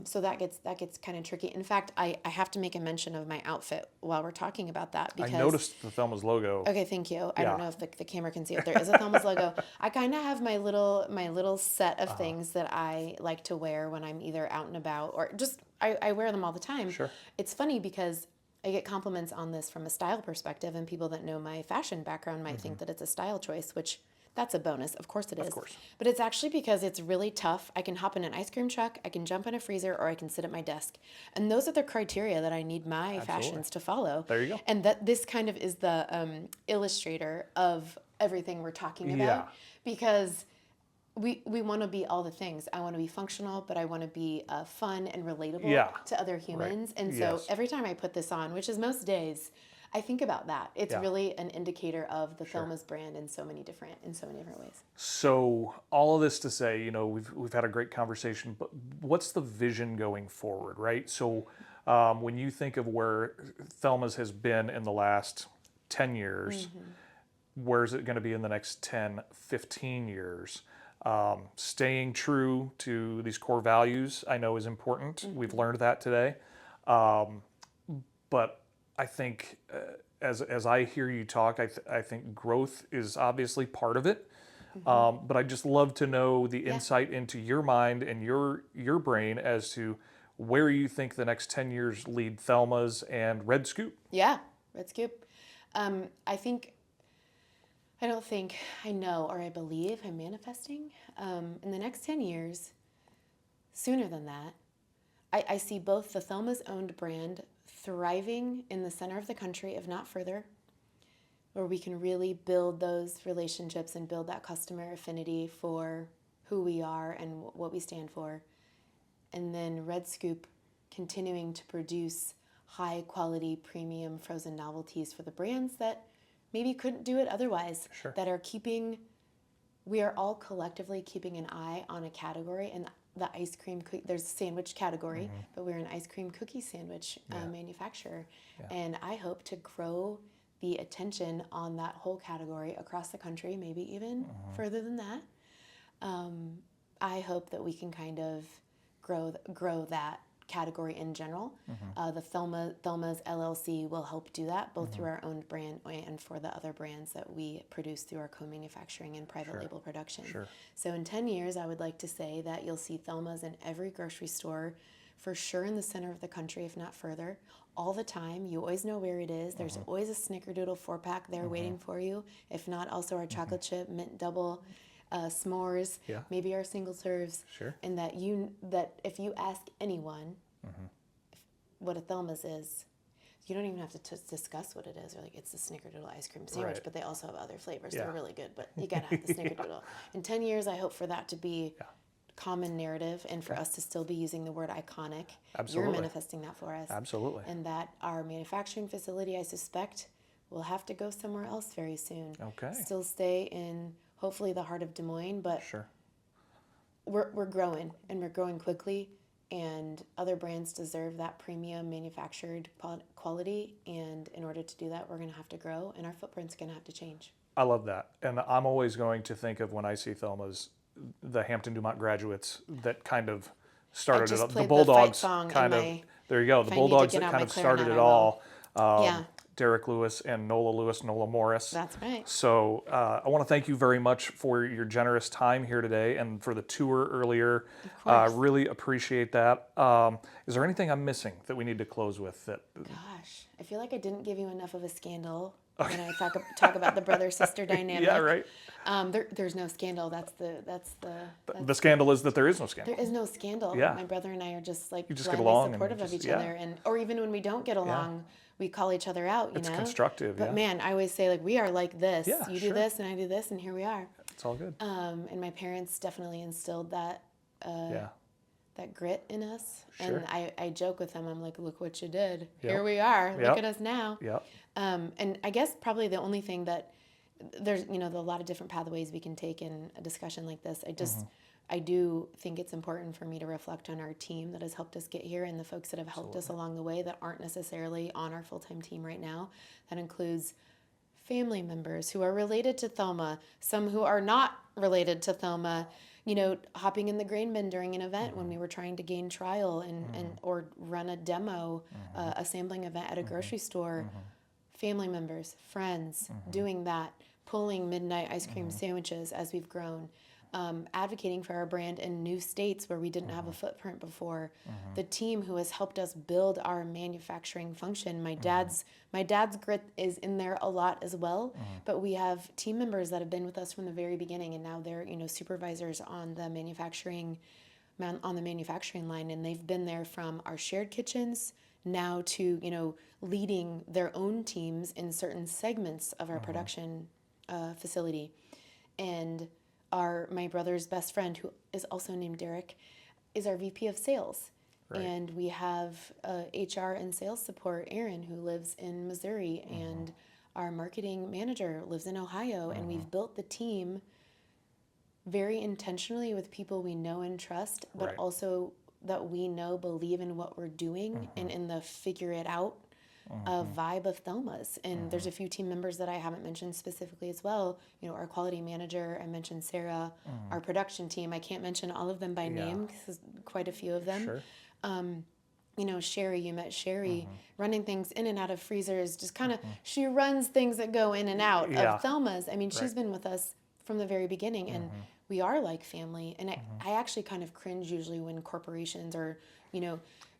Speaker 3: So that gets kind of tricky. In fact, I have to make a mention of my outfit while we're talking about that because
Speaker 2: I noticed the Thelma's logo.
Speaker 3: Okay, thank you. I don't know if the camera can see it. There is a Thelma's logo. I kind of have my little set of things that I like to wear when I'm either out and about or just I wear them all the time. Sure. It's funny because I get compliments on this from a style perspective, and people that know my fashion background might think that it's a style choice, which that's a bonus. Of course it is. Of course. But it's actually because it's really tough. I can hop in an ice cream truck, I can jump in a freezer, or I can sit at my desk. And those are the criteria that I need my fashions to follow. There you go. And that this kind of is the illustrator of everything we're talking about. Because we want to be all the things. I want to be functional, but I want to be fun and relatable to other humans. Right. And so every time I put this on, which is most days, I think about that. It's really an indicator of the Thelma's brand in so many different ways.
Speaker 2: So all of this to say, we've had a great conversation, but what's the vision going forward, right? So when you think of where Thelma's has been in the last 10 years, where's it going to be in the next 10, 15 years? Staying true to these core values, I know, is important. We've learned that today. But I think as I hear you talk, I think growth is obviously part of it. But I'd just love to know the insight into your mind and your brain as to where you think the next 10 years lead Thelma's and Red Scoop.
Speaker 3: Yeah, Red Scoop. I don't think I know or I believe I'm manifesting. In the next 10 years, sooner than that, I see both the Thelma's owned brand thriving in the center of the country, if not further, where we can really build those relationships and build that customer affinity for who we are and what we stand for. And then Red Scoop continuing to produce high quality premium frozen novelties for the brands that maybe couldn't do it otherwise, that are we are all collectively keeping an eye on a category, and the ice cream, there's a sandwich category, but we're an ice cream cookie sandwich manufacturer. And I hope to grow the attention on that whole category across the country, maybe even further than that. I hope that we can kind of grow that category in general. The Thelma's LLC will help do that, both through our own brand and for the other brands that we produce through our co-manufacturing and private label production. So in 10 years, I would like to say that you'll see Thelma's in every grocery store, for sure in the center of the country, if not further, all the time. You always know where it is. There's always a Snickerdoodle 4-pack there waiting for you. If not, also our chocolate chip, mint double, s'mores, maybe our single serves, and that if you ask anyone what a Thelma's is, you don't even have to discuss what it is. Or it's the Snickerdoodle ice cream sandwich, but they also have other flavors. They're really good, but you gotta have the Snickerdoodle. In 10 years, I hope for that to be common narrative, and for us to still be using the word iconic. You're manifesting that for us. Absolutely. And that our manufacturing facility, I suspect, will have to go somewhere else very soon. Okay. Still stay in hopefully the heart of Des Moines, but we're growing, and we're growing quickly, and other brands deserve that premium manufactured quality, and in order to do that, we're going to have to grow, and our footprint's going to have to change. I love that, and I'm always going to think of, when I see Thelma's, the Hampton-Dumont graduates that kind of started it up. The Bulldogs kind of, there you go, the Bulldogs that kind of started it all.
Speaker 2: Derek Lewis and Nola Morris.
Speaker 3: That's right.
Speaker 2: So I want to thank you very much for your generous time here today and for the tour earlier.
Speaker 3: Of course.
Speaker 2: Really appreciate that. Is there anything I'm missing that we need to close with?
Speaker 3: Gosh, I feel like I didn't give you enough of a scandal when I talk about the brother-sister dynamic.
Speaker 2: Yeah, right.
Speaker 3: There's no scandal.
Speaker 2: The scandal is that there is no scandal.
Speaker 3: There is no scandal.
Speaker 2: Yeah.
Speaker 3: My brother and I are just like
Speaker 2: You just get
Speaker 3: blindly
Speaker 2: along
Speaker 3: supportive of each other, or even when we don't get along, we call each other out.
Speaker 2: It's constructive.
Speaker 3: But man, I always say like we are like this.
Speaker 2: Yeah,
Speaker 3: you do this and I do this, and here we are.
Speaker 2: It's all good.
Speaker 3: And my parents definitely instilled that. That grit in us.
Speaker 2: Sure.
Speaker 3: And I joke with them. I'm like, look what you did.
Speaker 2: Yep.
Speaker 3: Here we are.
Speaker 2: Yep.
Speaker 3: Look at us now.
Speaker 2: Yep.
Speaker 3: And I guess probably the only thing that there's, a lot of different pathways we can take in a discussion like this. I do think it's important for me to reflect on our team that has helped us get here and the folks that have helped us along the way that aren't necessarily on our full-time team right now. That includes family members who are related to Thelma, some who are not related to Thelma, hopping in the grain bin during an event when we were trying to gain trial and or run a demo, a sampling event at a grocery store. Family members, friends, doing that, pulling midnight ice cream sandwiches as we've grown, advocating for our brand in new states where we didn't have a footprint before. The team who has helped us build our manufacturing function. My dad's grit is in there a lot as well, but we have team members that have been with us from the very beginning, and now they're supervisors on the manufacturing line, and they've been there from our shared kitchens now to leading their own teams in certain segments of our production facility. And my brother's best friend, who is also named Derek, is our VP of sales. Right. And we have HR and sales support, Aaron, who lives in Missouri, and our marketing manager lives in Ohio. And we've built the team very intentionally with people we know and trust, but also that we know believe in what we're doing and in the figure it out vibe of Thelma's. And there's a few team members that I haven't mentioned specifically as well. Our quality manager, I mentioned Sarah, our production team. I can't mention all of them by name because there's quite a few of them. Sure. Sherry, you met Sherry, running things in and out of freezers, just kind of, she runs things that go in and out of Thelma's. I mean, she's been with us from the very beginning, and we are like family. And I actually kind of cringe usually when corporations or,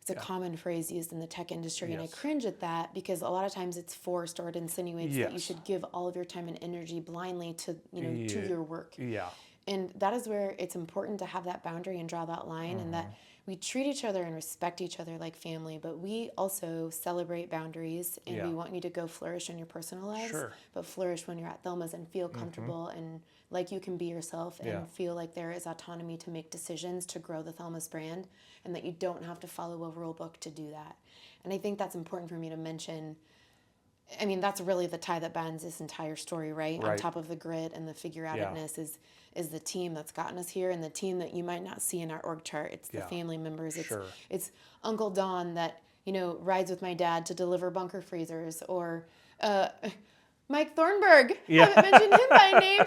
Speaker 3: it's a common phrase used in the tech industry, and I cringe at that because a lot of times it's forced or it insinuates that you should give all of your time and energy blindly to, to your work. Yeah. And that is where it's important to have that boundary and draw that line, and that we treat each other and respect each other like family, but we also celebrate boundaries, and we want you to go flourish in your personal lives, but flourish when you're at Thelma's and feel comfortable and like you can be yourself and feel like there is autonomy to make decisions to grow the Thelma's brand, and that you don't have to follow a rule book to do that. And I think that's important for me to mention. I mean, that's really the tie that binds this entire story, right? On top of the grit and the figure-outedness is the team that's gotten us here, and the team that you might not see in our org chart. It's the family members. It's Uncle Don that, rides with my dad to deliver bunker freezers, or Mike Thornburg. Haven't mentioned him by name.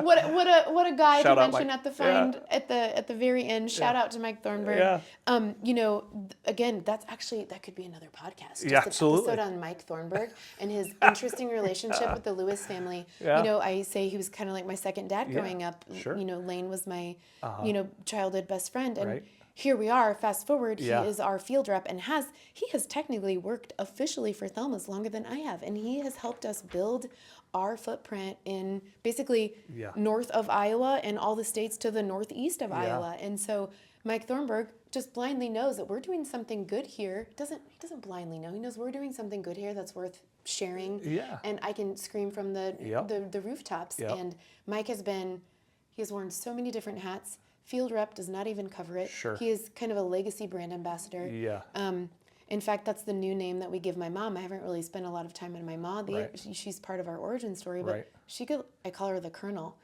Speaker 3: What a guy to mention at the at the very end. Shout out to Mike Thornburg. Again, that could be another podcast. Just
Speaker 2: absolutely.
Speaker 3: An episode on Mike Thornburg and his interesting relationship with the Lewis family. I say he was kind of like my second dad growing up. Lane was my childhood best friend, and here we are, fast forward, he is our field rep, and he has technically worked officially for Thelma's longer than I have, and he has helped us build our footprint in basically north of Iowa and all the states to the northeast of Iowa. And so Mike Thornburg just blindly knows that we're doing something good here. He doesn't blindly know. He knows we're doing something good here that's worth sharing. And I can scream from the rooftops. And Mike has worn so many different hats. Field rep does not even cover it. He is kind of a legacy brand ambassador. In fact, that's the new name that we give my mom. I haven't really spent a lot of time on my mom. She's part of our origin story, but I call her the Colonel.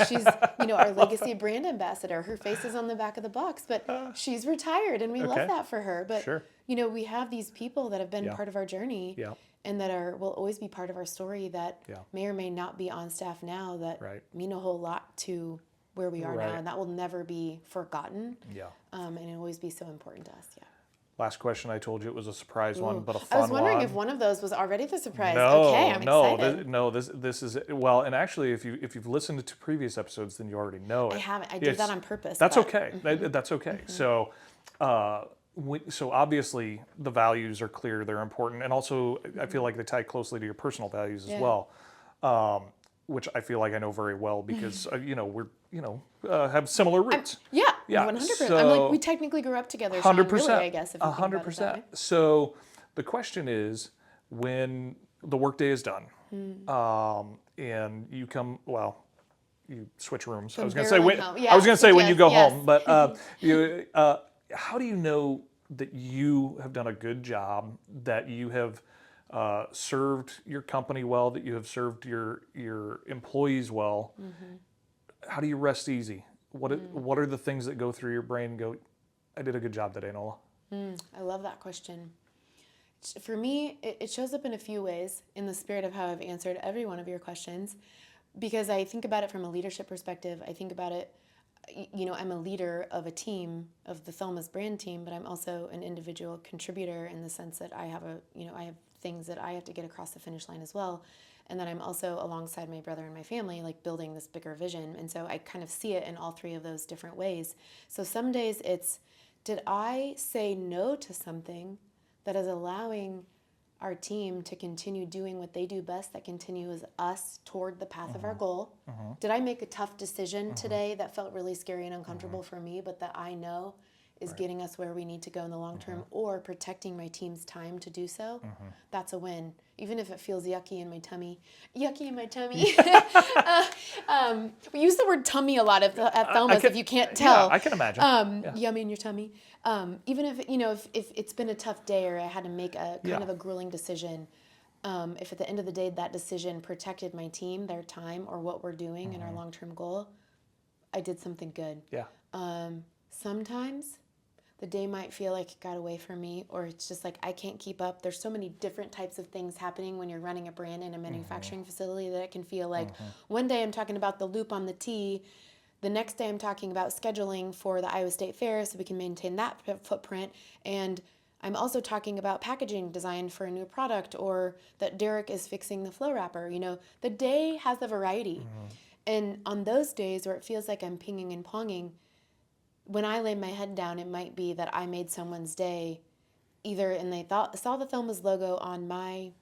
Speaker 3: She's, our legacy brand ambassador. Her face is on the back of the box, but she's retired, and we love that for her. But, we have these people that have been part of our journey and that will always be part of our story that may or may not be on staff now that mean a whole lot to where we are now, and that will never be forgotten. And it'll always be so important to us.
Speaker 2: Last question, I told you it was a surprise one, but a fun one.
Speaker 3: I was wondering if one of those was already the surprise.
Speaker 2: No,
Speaker 3: okay, I'm excited.
Speaker 2: This is well, and actually, if you've listened to previous episodes, then you already know it.
Speaker 3: I haven't. I did that on purpose.
Speaker 2: That's okay. That's okay. So, so obviously the values are clear; they're important, and also I feel like they tie closely to your personal values as well. Which I feel like I know very well because we're have similar roots.
Speaker 3: Yeah, 100%. I'm like, we technically grew up together. 100%. Really, I guess.
Speaker 2: 100%. So the question is, when the workday is done, and you come, you switch rooms. I was going to say when you go home, but how do you know that you have done a good job, that you have served your company well, that you have served your employees well? How do you rest easy? What are the things that go through your brain and go, I did a good job today, Nola?
Speaker 3: I love that question. For me, it shows up in a few ways, in the spirit of how I've answered every one of your questions, because I think about it from a leadership perspective. I think about it, I'm a leader of a team, of the Thelma's brand team, but I'm also an individual contributor in the sense that I have I have things that I have to get across the finish line as well. And then I'm also, alongside my brother and my family, like building this bigger vision. And so I kind of see it in all three of those different ways. So some days it's, did I say no to something that is allowing our team to continue doing what they do best, that continues us toward the path of our goal? Did I make a tough decision today that felt really scary and uncomfortable for me, but that I know is getting us where we need to go in the long term, or protecting my team's time to do so? That's a win. Even if it feels yucky in my tummy. Yucky in my tummy. We use the word tummy a lot at Thelma's, if you can't tell.
Speaker 2: Yeah, I can imagine.
Speaker 3: Yummy in your tummy. Even if it's been a tough day, or I had to make a kind of a grueling decision, if at the end of the day that decision protected my team, their time, or what we're doing and our long-term goal, I did something good.
Speaker 2: Yeah.
Speaker 3: Sometimes the day might feel like it got away from me, or it's just like I can't keep up. There's so many different types of things happening when you're running a brand in a manufacturing facility that it can feel like one day I'm talking about the loop on the T, the next day I'm talking about scheduling for the Iowa State Fair so we can maintain that footprint, and I'm also talking about packaging design for a new product, or that Derek is fixing the flow wrapper. The day has a variety. And on those days where it feels like I'm pinging and ponging, when I lay my head down, it might be that I made someone's day, either and they saw the Thelma's logo on my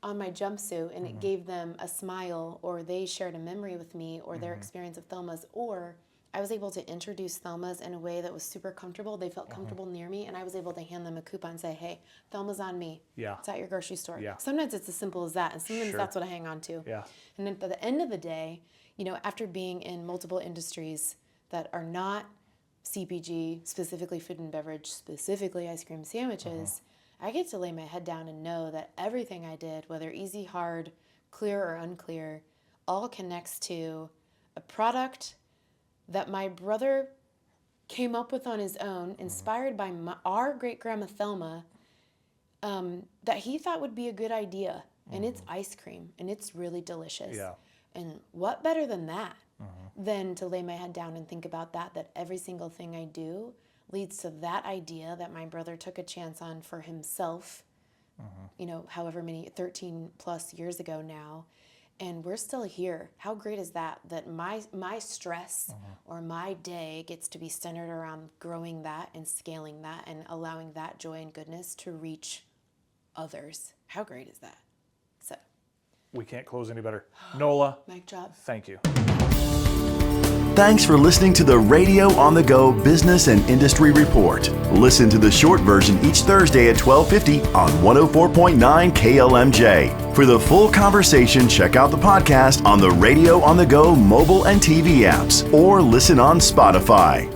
Speaker 3: jumpsuit and it gave them a smile, or they shared a memory with me, or their experience of Thelma's, or I was able to introduce Thelma's in a way that was super comfortable. They felt comfortable near me, and I was able to hand them a coupon and say, hey, Thelma's on me.
Speaker 2: Yeah.
Speaker 3: It's at your grocery store.
Speaker 2: Yeah.
Speaker 3: Sometimes it's as simple as that, and sometimes that's what I hang on to.
Speaker 2: Yeah.
Speaker 3: And then at the end of the day, after being in multiple industries that are not CPG, specifically food and beverage, specifically ice cream sandwiches, I get to lay my head down and know that everything I did, whether easy, hard, clear, or unclear, all connects to a product that my brother came up with on his own, inspired by our great-grandma Thelma, that he thought would be a good idea. And it's ice cream, and it's really delicious.
Speaker 2: Yeah.
Speaker 3: And what better than that? Than to lay my head down and think about that every single thing I do leads to that idea that my brother took a chance on for himself, however many, 13 plus years ago now, and we're still here. How great is that my stress or my day gets to be centered around growing that and scaling that and allowing that joy and goodness to reach others. How great is that? So
Speaker 2: we can't close any better. Nola,
Speaker 3: mic drop.
Speaker 2: Thank you.
Speaker 1: Thanks for listening to the Radio on the Go Business and Industry Report. Listen to the short version each Thursday at 12:50 on 104.9 KLMJ. For the full conversation, check out the podcast on the Radio on the Go mobile and TV apps, or listen on Spotify.